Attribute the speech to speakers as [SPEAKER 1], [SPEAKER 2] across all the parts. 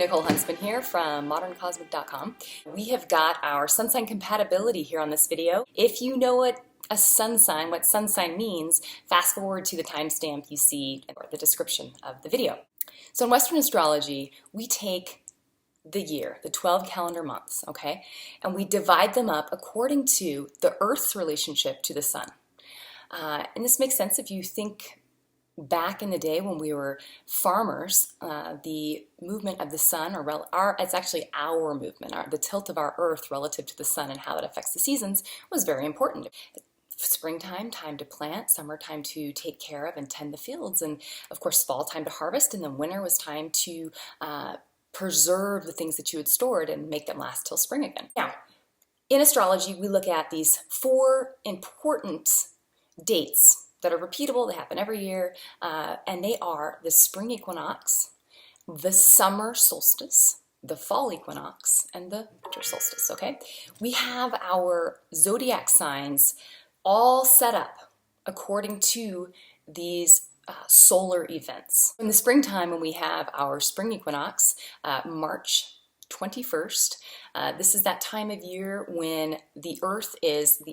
[SPEAKER 1] Nicole Huntsman here from moderncosmic.com. We have got our sun sign compatibility here on this video. If you know what sun sign means, fast forward to the timestamp you see or the description of the video. So in Western astrology, we take the year, the 12 calendar months, okay, and we divide them up according to the Earth's relationship to the sun. And this makes sense if you think back in the day when we were farmers. The movement of the sun, it's actually our movement, the tilt of our Earth relative to the sun and how it affects the seasons was very important. Springtime, time to plant, summertime to take care of and tend the fields, and of course fall time to harvest, and then winter was time to preserve the things that you had stored and make them last till spring again. Now, in astrology, we look at these 4 important dates that are repeatable, they happen every year, and they are the spring equinox, the summer solstice, the fall equinox, and the winter solstice, okay? We have our zodiac signs all set up according to these solar events. In the springtime, when we have our spring equinox, March 21st, this is that time of year when the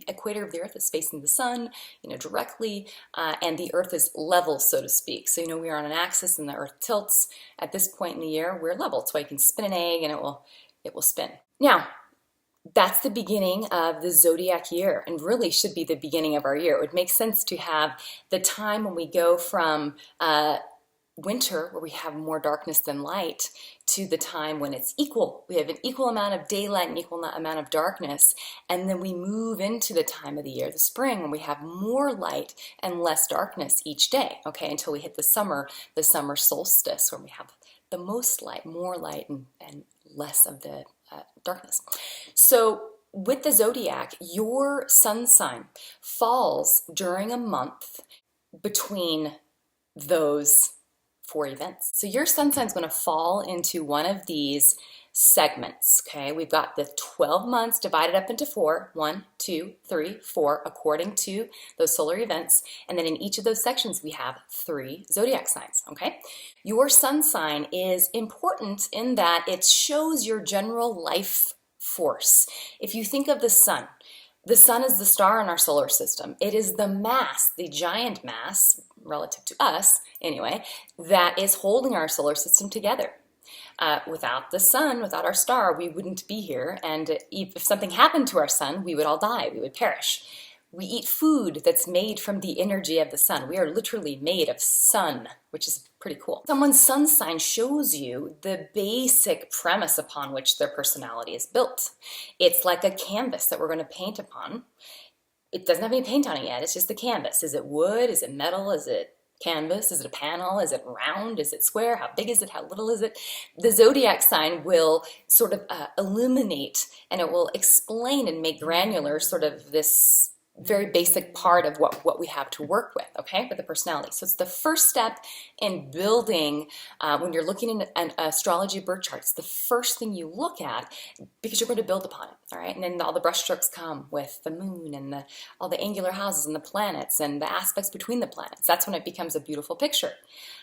[SPEAKER 1] equator of the Earth is facing the sun, directly, and the Earth is level, so to speak. So, we are on an axis and the Earth tilts. At this point in the year, we're level. That's why you can spin an egg and it will spin. Now, that's the beginning of the zodiac year, and really should be the beginning of our year. It would make sense to have the time when we go from winter, where we have more darkness than light, to the time when it's equal. We have an equal amount of daylight and equal amount of darkness, and then we move into the time of the year, the spring, when we have more light and less darkness each day, okay, until we hit the summer solstice, where we have the most light, more light, and less of the darkness. So with the zodiac, your sun sign falls during a month between those 4 events. So your sun sign is going to fall into one of these segments, okay? We've got the 12 months divided up into 4, 1, 2, 3, 4, according to those solar events. And then in each of those sections, we have 3 zodiac signs, okay? Your sun sign is important in that it shows your general life force. If you think of the sun is the star in our solar system. It is the mass, the giant mass, relative to us anyway, that is holding our solar system together. Without the sun, without our star, we wouldn't be here, and if something happened to our sun, we would all die, we would perish. We eat food that's made from the energy of the sun. We are literally made of sun, which is pretty cool. Someone's sun sign shows you the basic premise upon which their personality is built. It's like a canvas that we're going to paint upon. It doesn't have any paint on it yet, it's just the canvas. Is it wood? Is it metal? Is it canvas? Is it a panel? Is it round? Is it square? How big is it? How little is it? The zodiac sign will sort of illuminate, and it will explain and make granular sort of this very basic part of what we have to work with, okay, with the personality. So it's the first step in building, when you're looking at an astrology birth chart, it's the first thing you look at because you're going to build upon it, all right? And then all the brushstrokes come with the moon and all the angular houses and the planets and the aspects between the planets. That's when it becomes a beautiful picture.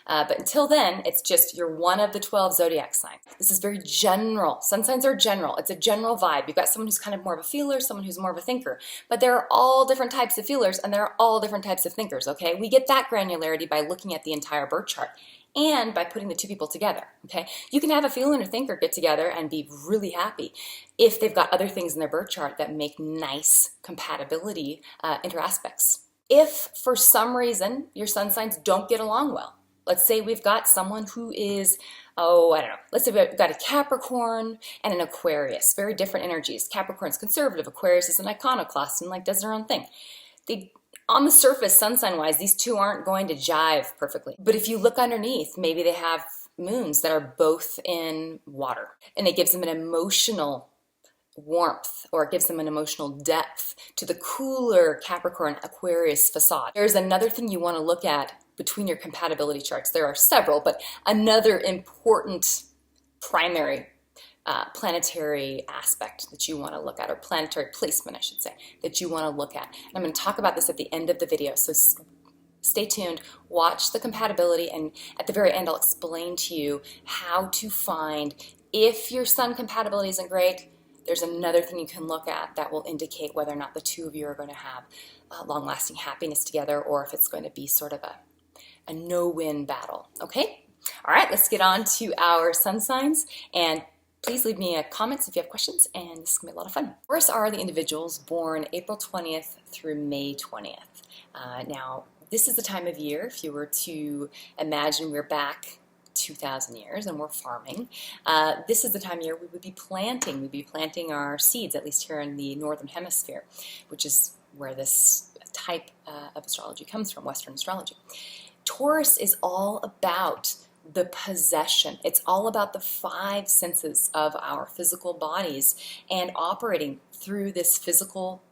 [SPEAKER 1] But until then, it's just you're one of the 12 zodiac signs. This is very general. Sun signs are general. It's a general vibe. You've got someone who's kind of more of a feeler, someone who's more of a thinker. But there are all different types of feelers and there are all different types of thinkers, okay? We get that granularity by looking at the entire birth chart and by putting the 2 people together, okay? You can have a feeler and a thinker get together and be really happy if they've got other things in their birth chart that make nice compatibility interaspects. If for some reason your sun signs don't get along well, let's say we've got someone who is, let's say we've got a Capricorn and an Aquarius, very different energies. Capricorn's conservative, Aquarius is an iconoclast and does their own thing. On the surface, sun sign wise, these 2 aren't going to jive perfectly. But if you look underneath, maybe they have moons that are both in water, and it gives them an emotional warmth, or it gives them an emotional depth to the cooler Capricorn Aquarius facade. There's another thing you want to look at between your compatibility charts. There are several, but another important primary planetary aspect that you want to look at, or planetary placement, I should say, that you want to look at. And I'm going to talk about this at the end of the video, so stay tuned, watch the compatibility, and at the very end I'll explain to you how to find If your sun compatibility isn't great, there's another thing you can look at that will indicate whether or not the two of you are going to have long-lasting happiness together, or if it's going to be sort of a no-win battle, okay? All right, let's get on to our sun signs, and please leave me comments if you have questions, and this is going to be a lot of fun. Taurus are the individuals born April 20th through May 20th. Now, this is the time of year, if you were to imagine we're back 2,000 years and we're farming, this is the time of year we would be planting. We'd be planting our seeds, at least here in the Northern Hemisphere, which is where this type of astrology comes from, Western astrology. Taurus is all about the possession. It's all about the five senses of our physical bodies and operating through this physical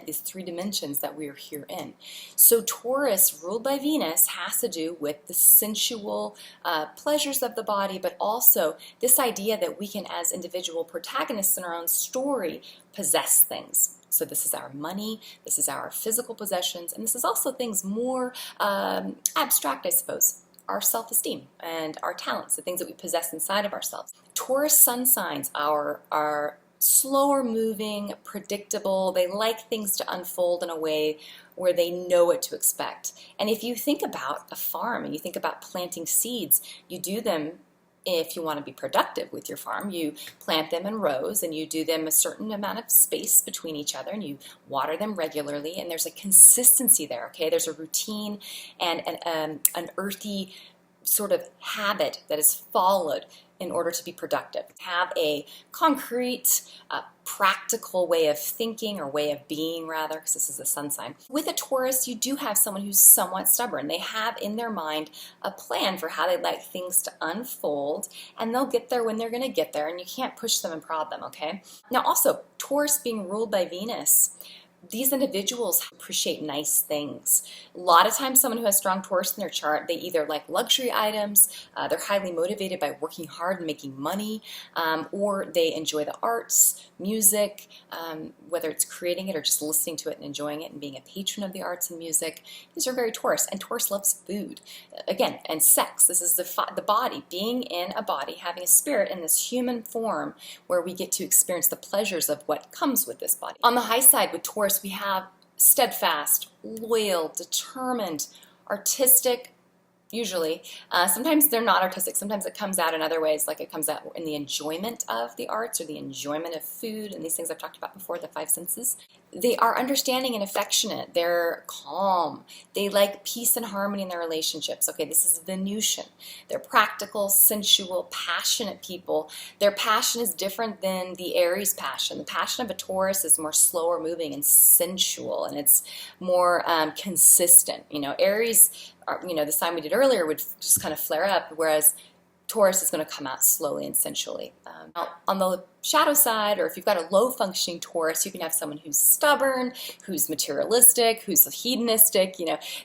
[SPEAKER 1] these three dimensions that we are here in. So Taurus, ruled by Venus, has to do with the sensual pleasures of the body, but also this idea that we can, as individual protagonists in our own story, possess things. So this is our money, this is our physical possessions, and this is also things more abstract, I suppose. Our self-esteem and our talents, the things that we possess inside of ourselves. Taurus sun signs are slower moving, predictable. They like things to unfold in a way where they know what to expect. And if you think about a farm and you think about planting seeds, you do them if you want to be productive with your farm. You plant them in rows and you do them a certain amount of space between each other, and you water them regularly, and there's a consistency there, okay? There's a routine and an earthy sort of habit that is followed in order to be productive. Have a concrete, practical way of thinking, or way of being rather, because this is a sun sign. With a Taurus, you do have someone who's somewhat stubborn. They have in their mind a plan for how they'd like things to unfold, and they'll get there when they're going to get there, and you can't push them and prod them, okay? Now also, Taurus being ruled by Venus, these individuals appreciate nice things. A lot of times someone who has strong Taurus in their chart, they either like luxury items, they're highly motivated by working hard and making money, or they enjoy the arts, music, whether it's creating it or just listening to it and enjoying it and being a patron of the arts and music. These are very Taurus, and Taurus loves food. Again, and sex. This is the body, being in a body, having a spirit in this human form where we get to experience the pleasures of what comes with this body. On the high side with Taurus, we have steadfast, loyal, determined, artistic, usually. Sometimes they're not artistic. Sometimes it comes out in other ways, like it comes out in the enjoyment of the arts or the enjoyment of food and these things I've talked about before, the five senses. They are understanding and affectionate. They're calm. They like peace and harmony in their relationships. Okay, this is Venusian. They're practical, sensual, passionate people. Their passion is different than the Aries passion. The passion of a Taurus is more slower moving and sensual, and it's more consistent. You know, Aries, the sign we did earlier, would just kind of flare up, whereas Taurus is going to come out slowly and sensually. Now, on the shadow side, or if you've got a low-functioning Taurus, you can have someone who's stubborn, who's materialistic, who's hedonistic.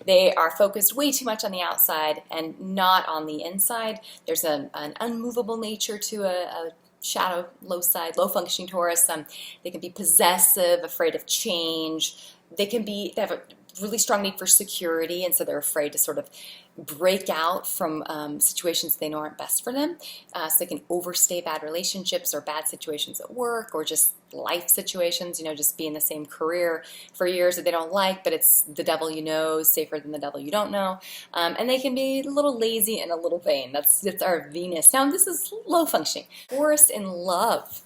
[SPEAKER 1] They are focused way too much on the outside and not on the inside. There's an unmovable nature to a shadow, low-functioning Taurus. They can be possessive, afraid of change. They have a really strong need for security, and so they're afraid to sort of break out from situations they know aren't best for them. So they can overstay bad relationships or bad situations at work, or just life situations, just be in the same career for years that they don't like, but it's the devil you know is safer than the devil you don't know. And they can be a little lazy and a little vain. That's our Venus. Now this is low functioning. Taurus in love.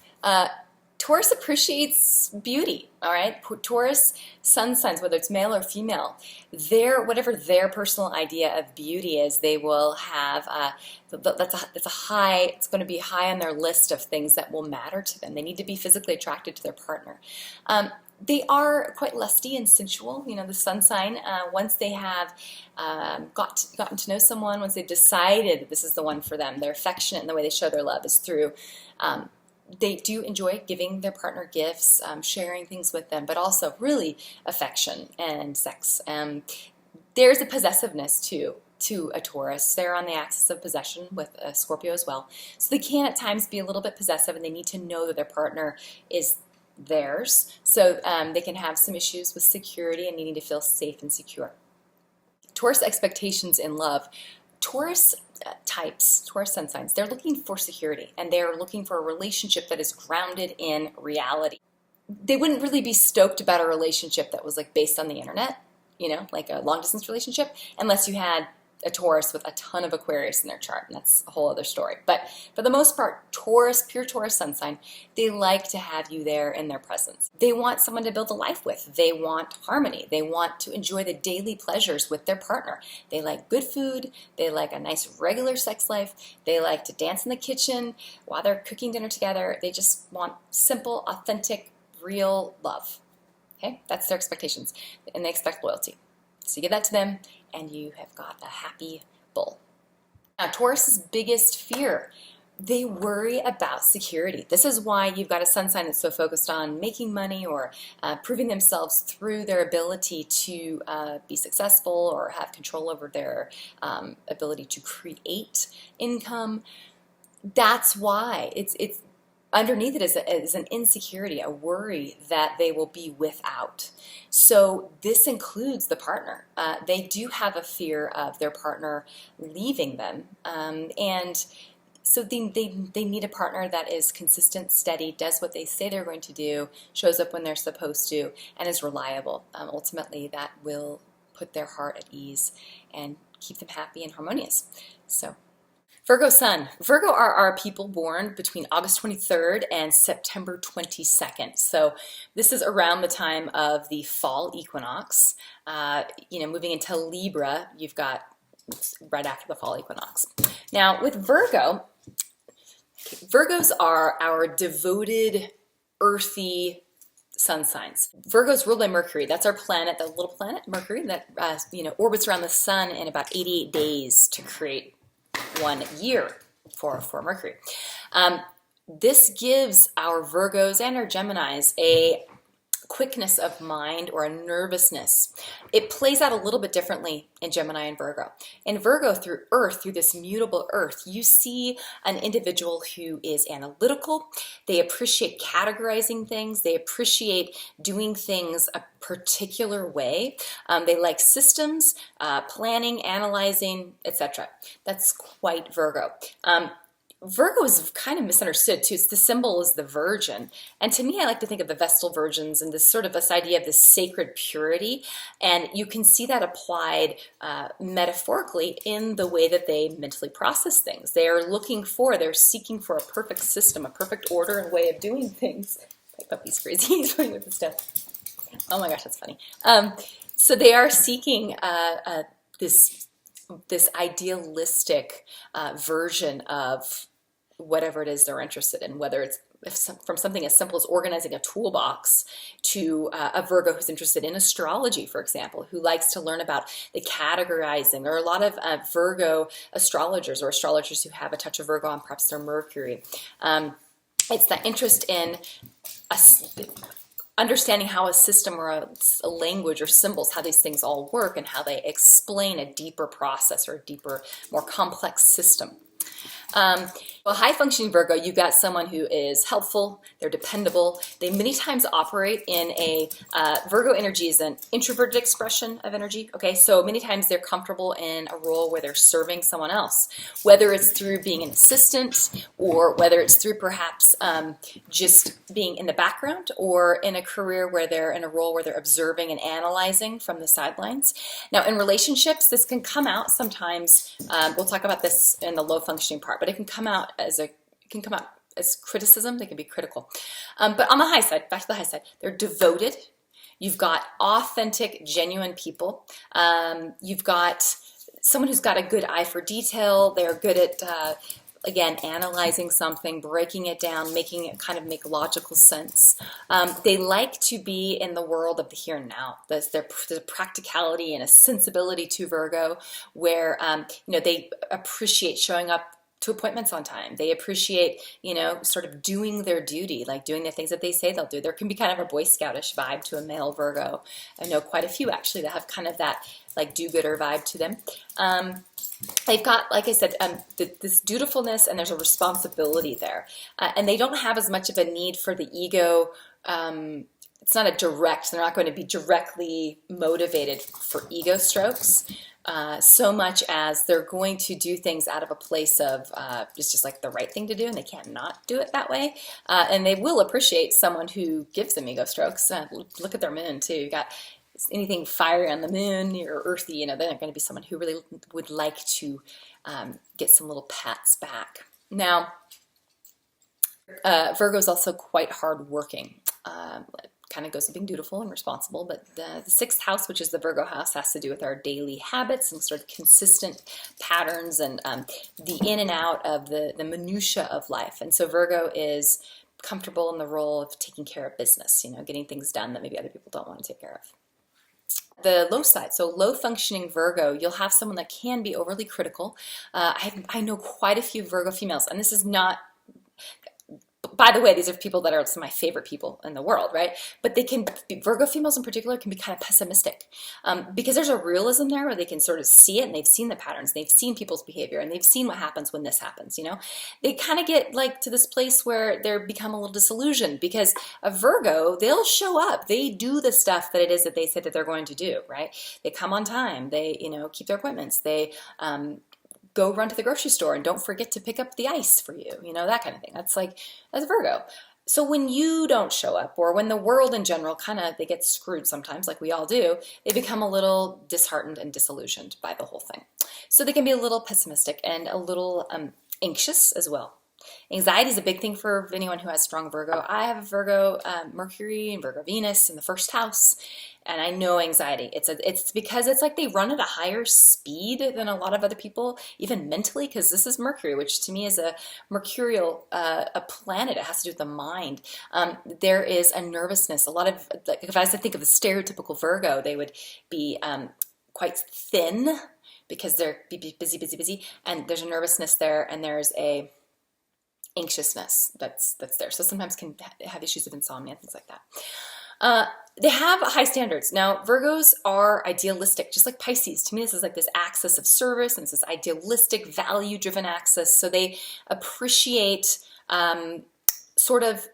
[SPEAKER 1] Taurus appreciates beauty, all right? Taurus sun signs, whether it's male or female, whatever their personal idea of beauty is, they will have, it's going to be high on their list of things that will matter to them. They need to be physically attracted to their partner. They are quite lusty and sensual, the sun sign. Once they have gotten to know someone, once they've decided that this is the one for them, they're affectionate, and the way they show their love is through they do enjoy giving their partner gifts, sharing things with them, but also really affection and sex. There's a possessiveness to a Taurus. They're on the axis of possession with a Scorpio as well. So they can at times be a little bit possessive, and they need to know that their partner is theirs. So they can have some issues with security and needing to feel safe and secure. Taurus expectations in love. Taurus types, Taurus sun signs, they're looking for security, and they're looking for a relationship that is grounded in reality. They wouldn't really be stoked about a relationship that was like based on the internet, you know, like a long distance relationship, unless you had a Taurus with a ton of Aquarius in their chart, and that's a whole other story. But for the most part, Taurus, pure Taurus sun sign, they like to have you there in their presence. They want someone to build a life with. They want harmony. They want to enjoy the daily pleasures with their partner. They like good food. They like a nice regular sex life. They like to dance in the kitchen while they're cooking dinner together. They just want simple, authentic, real love. Okay, that's their expectations, and they expect loyalty. So you give that to them, and you have got a happy bull. Now, Taurus's biggest fear, they worry about security. This is why you've got a sun sign that's so focused on making money or proving themselves through their ability to be successful or have control over their ability to create income. That's why it's underneath it is an insecurity, a worry that they will be without. So this includes the partner. They do have a fear of their partner leaving them. And so they need a partner that is consistent, steady, does what they say they're going to do, shows up when they're supposed to, and is reliable. Ultimately, that will put their heart at ease and keep them happy and harmonious. So Virgo Sun. Virgo are people born between August 23rd and September 22nd. So this is around the time of the fall equinox. Moving into Libra, you've got right after the fall equinox. Now with Virgo, Virgos are our devoted, earthy sun signs. Virgo's ruled by Mercury. That's our planet, the little planet Mercury that orbits around the sun in about 88 days to create 1 year for Mercury. This gives our Virgos and our Geminis a quickness of mind or a nervousness. It plays out a little bit differently in Gemini and Virgo. In Virgo, through Earth, through this mutable Earth, you see an individual who is analytical. They appreciate categorizing things. They appreciate doing things a particular way. They like systems, planning, analyzing, etc. That's quite Virgo. Virgo is kind of misunderstood too. The symbol is the Virgin, and to me I like to think of the Vestal Virgins and this idea of this sacred purity, and you can see that applied metaphorically in the way that they mentally process things. They're seeking for a perfect system, a perfect order and way of doing things. My puppy's crazy, he's playing with the stuff. Oh my gosh, that's funny. So they are seeking this idealistic version of whatever it is they're interested in, whether it's from something as simple as organizing a toolbox to a Virgo who's interested in astrology, for example, who likes to learn about the categorizing. There are a lot of Virgo astrologers or astrologers who have a touch of Virgo on perhaps their Mercury. It's that interest in understanding how a system or a language or symbols, how these things all work and how they explain a deeper process or a deeper, more complex system. Well, high-functioning Virgo, you've got someone who is helpful, they're dependable. They many times operate in a, Virgo energy is an introverted expression of energy, okay? So many times they're comfortable in a role where they're serving someone else, whether it's through being an assistant or whether it's through perhaps just being in the background or in a career where they're in a role where they're observing and analyzing from the sidelines. Now, in relationships, this can come out sometimes, we'll talk about this in the low-functioning part, but it can come out as criticism. They can be critical. But on the high side, back to the high side, they're devoted. You've got authentic, genuine people. You've got someone who's got a good eye for detail. They're good at, again, analyzing something, breaking it down, making it kind of make logical sense. They like to be in the world of the here and now. There's a practicality and a sensibility to Virgo where, they appreciate showing up to appointments on time. They appreciate, sort of doing their duty, like doing the things that they say they'll do. There can be kind of a Boy Scoutish vibe to a male Virgo. I know quite a few actually that have kind of that like do-gooder vibe to them. They've got, like I said, this dutifulness, and there's a responsibility there. And they don't have as much of a need for the ego. It's not they're not going to be directly motivated for ego strokes. so much as they're going to do things out of a place of it's just like the right thing to do, and they can't not do it that way. And they will appreciate someone who gives them ego strokes. Look at their moon too. You got anything fiery on the moon or earthy, you know, they're going to be someone who really would like to get some little pats back. Now, Virgo is also quite hardworking. Kind of goes to being dutiful and responsible, but the sixth house, which is the Virgo house, has to do with our daily habits and sort of consistent patterns and the in and out of the minutia of life. And so Virgo is comfortable in the role of taking care of business, you know, getting things done that maybe other people don't want to take care of. The low side, so low functioning Virgo, you'll have someone that can be overly critical. I know quite a few Virgo females, and this is not, by the way, these are people that are some of my favorite people in the world, right? But they can be, Virgo females in particular can be kind of pessimistic because there's a realism there where they can sort of see it, and they've seen the patterns, they've seen people's behavior, and they've seen what happens when this happens, you know? They kind of get like to this place where they become a little disillusioned because a Virgo, they'll show up, they do the stuff that it is that they said that they're going to do, right? They come on time, they, you know, keep their appointments, they go run to the grocery store and don't forget to pick up the ice for you, you know, that kind of thing. That's Virgo. So when you don't show up, or when the world in general kind of, they get screwed sometimes, like we all do, they become a little disheartened and disillusioned by the whole thing. So they can be a little pessimistic and a little anxious as well. Anxiety is a big thing for anyone who has strong Virgo. I have a Virgo Mercury and Virgo Venus in the first house, and I know anxiety. It's because it's like they run at a higher speed than a lot of other people, even mentally, because this is Mercury, which to me is a mercurial a planet. It has to do with the mind. There is a nervousness. A lot of, like, if I was to think of the stereotypical Virgo, they would be quite thin because they're busy, and there's a nervousness there, and there's a anxiousness that's there. So sometimes can have issues of insomnia, things like that. They have high standards. Now, Virgos are idealistic, just like Pisces. To me, this is like this axis of service, and it's this idealistic, value-driven axis. So they appreciate sort of,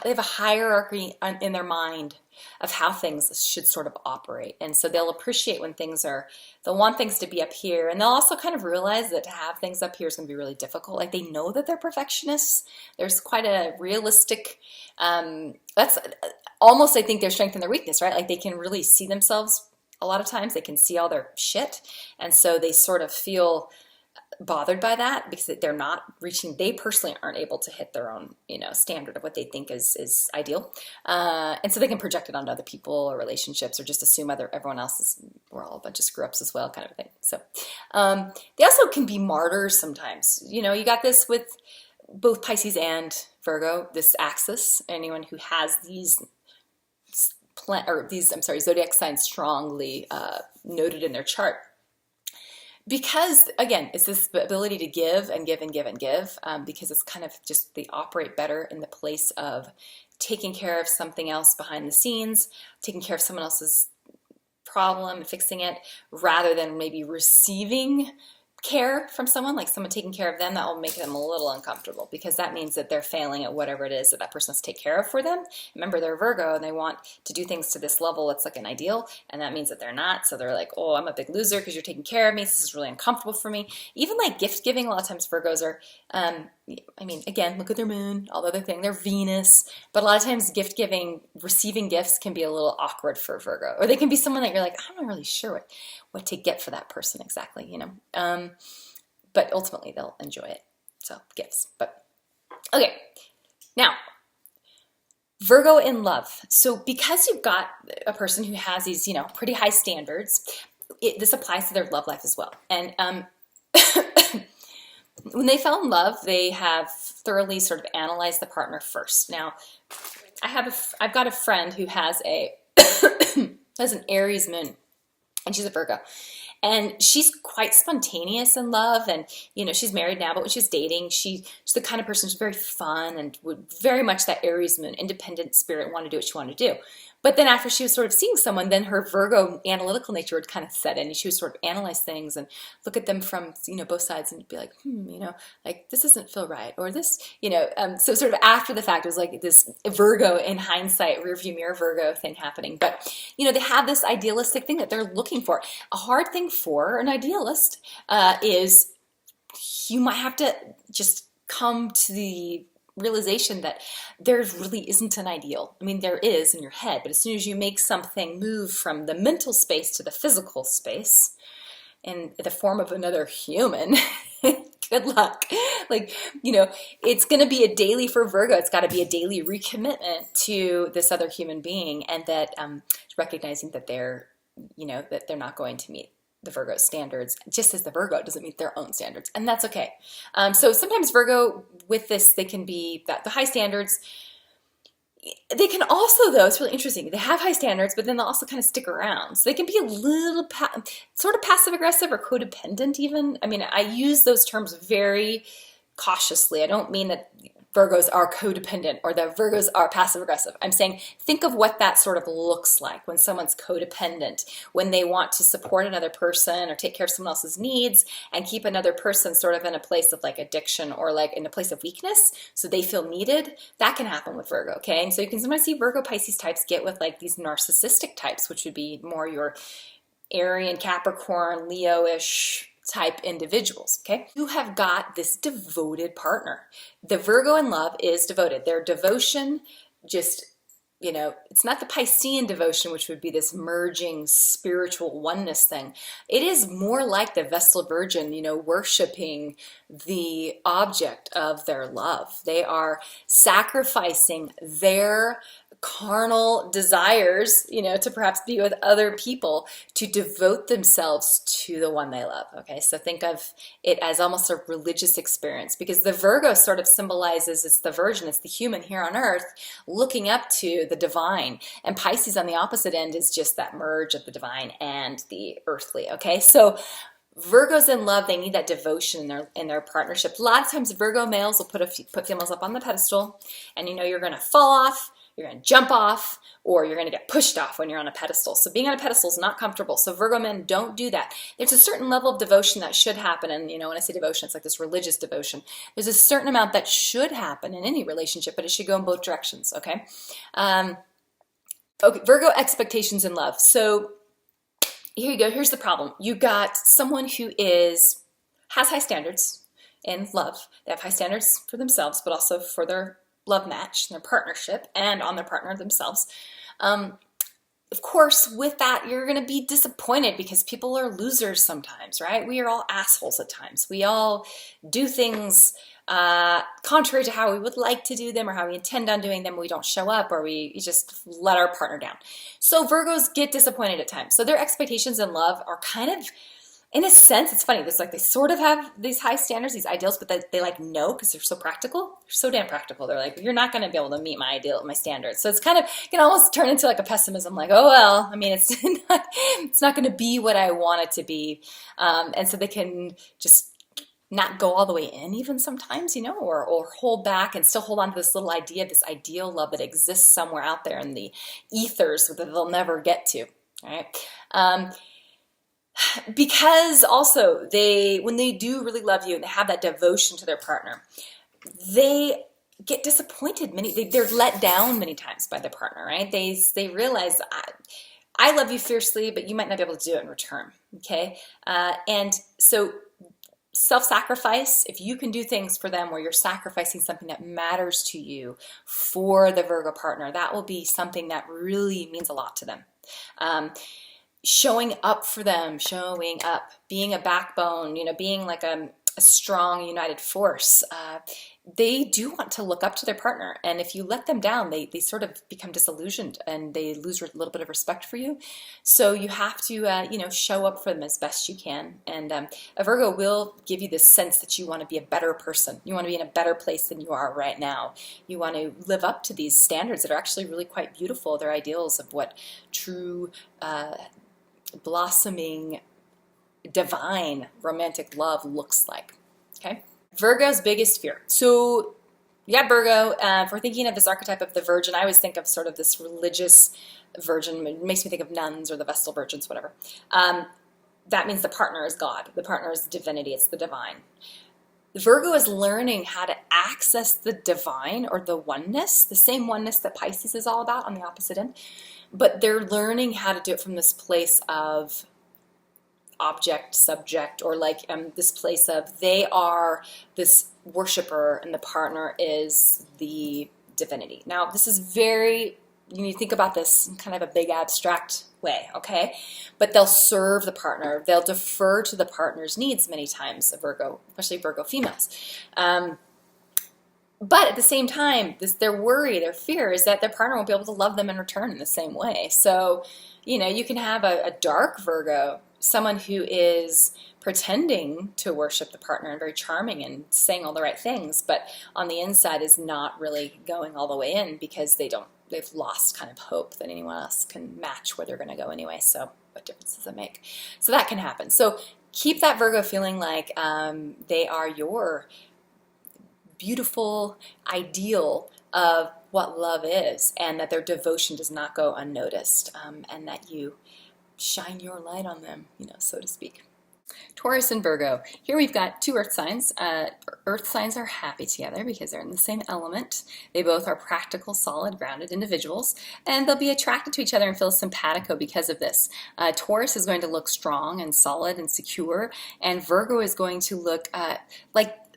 [SPEAKER 1] they have a hierarchy in their mind of how things should sort of operate. And so they'll appreciate when things are, they'll want things to be up here. And they'll also kind of realize that to have things up here is going to be really difficult. Like they know that they're perfectionists. There's quite a realistic, that's almost, I think, their strength and their weakness, right? Like they can really see themselves a lot of times. They can see all their shit. And so they sort of feel bothered by that because they're not reaching, they personally aren't able to hit their own, you know, standard of what they think is ideal. And so they can project it onto other people or relationships, or just assume everyone else is, we're all a bunch of screw ups as well, kind of thing. So they also can be martyrs sometimes. You know, you got this with both Pisces and Virgo, this axis. Anyone who has these zodiac signs strongly noted in their chart. Because, again, it's this ability to give and give and give and give, because it's kind of just, they operate better in the place of taking care of something else behind the scenes, taking care of someone else's problem and fixing it, rather than maybe receiving care from someone, like someone taking care of them. That will make them a little uncomfortable, because that means that they're failing at whatever it is that person has to take care of for them. Remember, they're Virgo and they want to do things to this level. It's like an ideal, and that means that they're not. So they're like, oh, I'm a big loser because you're taking care of me. This is really uncomfortable for me. Even like gift giving, a lot of times Virgos are, I mean, again, look at their moon, all the other thing, they're Venus, but a lot of times gift giving, receiving gifts can be a little awkward for Virgo, or they can be someone that you're like, I'm not really sure what to get for that person exactly, you know, but ultimately they'll enjoy it. So gifts, but okay. Now, Virgo in love. So because you've got a person who has these, you know, pretty high standards, this applies to their love life as well. And, when they fell in love, they have thoroughly sort of analyzed the partner first. Now, I've got a friend who has has an Aries moon, and she's a Virgo, and she's quite spontaneous in love. And you know, she's married now, but when she's dating, she's the kind of person who's very fun and would very much that Aries moon, independent spirit, want to do what she wanted to do. But then after she was sort of seeing someone, then her Virgo analytical nature would kind of set in, and she would sort of analyze things and look at them from, both sides and be like, like this doesn't feel right, or this, so sort of after the fact, it was like this Virgo in hindsight, rearview mirror Virgo thing happening. But, they have this idealistic thing that they're looking for. A hard thing for an idealist is you might have to just come to the realization that there really isn't an ideal. I mean, there is in your head, but as soon as you make something move from the mental space to the physical space in the form of another human, good luck. Like, it's going to be a daily for Virgo. It's got to be a daily recommitment to this other human being, and that recognizing that they're not going to meet the Virgo standards, just as the Virgo doesn't meet their own standards, and that's okay. So sometimes Virgo, with this, they can be the high standards. They can also, though, it's really interesting, they have high standards, but then they'll also kind of stick around. So they can be a little sort of passive-aggressive or codependent even. I mean, I use those terms very cautiously. I don't mean that Virgos are codependent or that Virgos are passive-aggressive. I'm saying think of what that sort of looks like when someone's codependent, when they want to support another person or take care of someone else's needs and keep another person sort of in a place of like addiction or like in a place of weakness so they feel needed. That can happen with Virgo, okay? And so you can sometimes see Virgo Pisces types get with like these narcissistic types, which would be more your Arian, Capricorn, Leo-ish type individuals, okay? You have got this devoted partner. The Virgo in love is devoted. Their devotion just, it's not the Piscean devotion, which would be this merging spiritual oneness thing. It is more like the Vestal Virgin, worshiping the object of their love. They are sacrificing their carnal desires, to perhaps be with other people, to devote themselves to the one they love. Okay, so think of it as almost a religious experience, because the Virgo sort of symbolizes, it's the virgin, it's the human here on earth looking up to the divine, and Pisces on the opposite end is just that merge of the divine and the earthly. Okay, so Virgos in love, they need that devotion in their partnership. A lot of times Virgo males will put females up on the pedestal, and you're going to fall off, you're going to jump off, or you're going to get pushed off when you're on a pedestal. So being on a pedestal is not comfortable. So Virgo men, don't do that. There's a certain level of devotion that should happen. And, when I say devotion, it's like this religious devotion. There's a certain amount that should happen in any relationship, but it should go in both directions, okay? Okay, Virgo expectations in love. So here you go. Here's the problem. You got someone who has high standards in love. They have high standards for themselves, but also for their love match, their partnership, and on their partner themselves. Of course, with that, you're going to be disappointed because people are losers sometimes, right? We are all assholes at times. We all do things contrary to how we would like to do them or how we intend on doing them. We don't show up, or we just let our partner down. So Virgos get disappointed at times. So their expectations in love are kind of, in a sense, it's funny. It's like they sort of have these high standards, these ideals, but they like no, because they're so practical. They're so damn practical. They're like, you're not going to be able to meet my ideal, my standards. So it's kind of, you can almost turn into like a pessimism, like, oh well, I mean, it's not going to be what I want it to be, and so they can just not go all the way in, even sometimes, or hold back and still hold on to this little idea, this ideal love that exists somewhere out there in the ethers that they'll never get to. All right. Because also when they do really love you and they have that devotion to their partner, they get disappointed. They're let down many times by their partner, right? They realize, I love you fiercely, but you might not be able to do it in return. Okay. And so self-sacrifice, if you can do things for them where you're sacrificing something that matters to you for the Virgo partner, that will be something that really means a lot to them. Showing up for them, showing up, being a backbone, being like a strong, united force. They do want to look up to their partner. And if you let them down, they sort of become disillusioned and they lose a little bit of respect for you. So you have to, show up for them as best you can. And a Virgo will give you this sense that you want to be a better person. You want to be in a better place than you are right now. You want to live up to these standards that are actually really quite beautiful. They're ideals of what true blossoming divine romantic love looks like. Okay, Virgo's biggest fear. So yeah, Virgo, if we're thinking of this archetype of the Virgin, I always think of sort of this religious virgin. It makes me think of nuns or the Vestal Virgins, whatever. That means the partner is God. The partner is divinity. It's the divine. Virgo is learning how to access the divine or the oneness, the same oneness that Pisces is all about on the opposite end. But they're learning how to do it from this place of object, subject, or like this place of they are this worshiper and the partner is the divinity. Now, this is very, you need to think about this in kind of a big abstract way, okay? But they'll serve the partner. They'll defer to the partner's needs many times, Virgo, especially Virgo females. But at the same time, their worry, their fear is that their partner won't be able to love them in return in the same way. So, you know, you can have a dark Virgo, someone who is pretending to worship the partner and very charming and saying all the right things, but on the inside is not really going all the way in because they've lost kind of hope that anyone else can match where they're going to go anyway. So what difference does it make? So that can happen. So keep that Virgo feeling like they are your beautiful ideal of what love is, and that their devotion does not go unnoticed, and that you shine your light on them, you know, so to speak. Taurus and Virgo. Here we've got two earth signs. Earth signs are happy together because they're in the same element. They both are practical, solid, grounded individuals, and they'll be attracted to each other and feel simpatico because of this. Taurus is going to look strong and solid and secure, and Virgo is going to look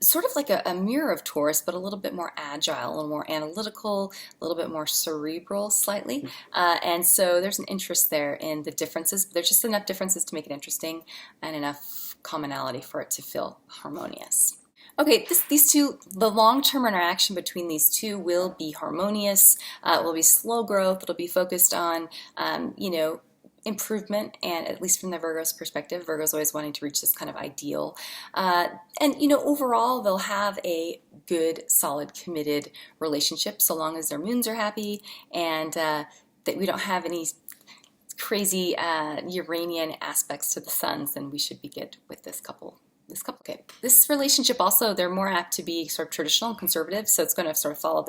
[SPEAKER 1] sort of like a mirror of Taurus, but a little bit more agile, a little more analytical, a little bit more cerebral slightly. And so there's an interest there in the differences. There's just enough differences to make it interesting and enough commonality for it to feel harmonious. Okay, these two, the long-term interaction between these two will be harmonious. It will be slow growth. It'll be focused on, you know, improvement, and at least from the Virgo's perspective, Virgo's always wanting to reach this kind of ideal. And, you know, overall, they'll have a good, solid, committed relationship so long as their moons are happy and that we don't have any crazy Uranian aspects to the suns, then we should be good with this couple. Okay. This relationship also, they're more apt to be sort of traditional and conservative, so it's going to sort of follow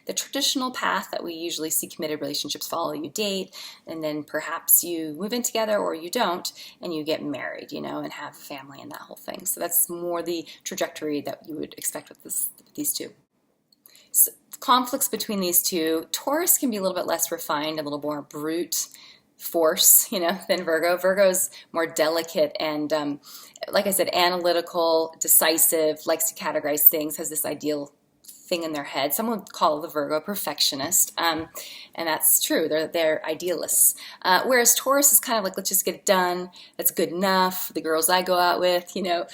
[SPEAKER 1] the traditional path that we usually see committed relationships follow. You date, and then perhaps you move in together, or you don't, and you get married, you know, and have a family and that whole thing. So that's more the trajectory that you would expect with these two. So, conflicts between these two, Taurus can be a little bit less refined, a little more brute force, you know, than Virgo. Virgo's more delicate and, like I said, analytical, decisive, likes to categorize things, has this ideal thing in their head. Some would call the Virgo perfectionist, and that's true. They're idealists. Whereas Taurus is kind of like, let's just get it done. That's good enough. The girls I go out with, you know,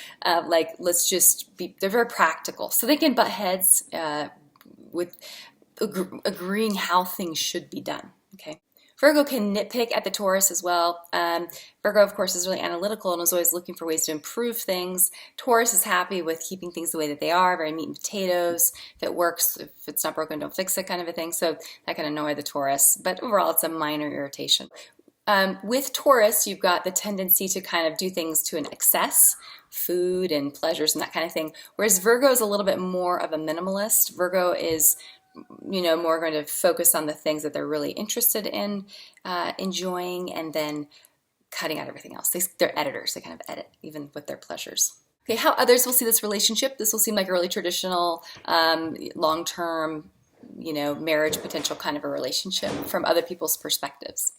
[SPEAKER 1] like let's just be. They're very practical, so they can butt heads with agreeing how things should be done. Okay. Virgo can nitpick at the Taurus as well. Virgo, of course, is really analytical and is always looking for ways to improve things. Taurus is happy with keeping things the way that they are, very meat and potatoes. If it works, if it's not broken, don't fix it kind of a thing. So that can annoy the Taurus. But overall, it's a minor irritation. With Taurus, you've got the tendency to kind of do things to an excess, food and pleasures and that kind of thing. Whereas Virgo is a little bit more of a minimalist. Virgo is, you know, more going to focus on the things that they're really interested in enjoying, and then cutting out everything else. They're editors. They kind of edit even with their pleasures. Okay, how others will see this relationship. This will seem like a really traditional, long-term, you know, marriage potential kind of a relationship from other people's perspectives.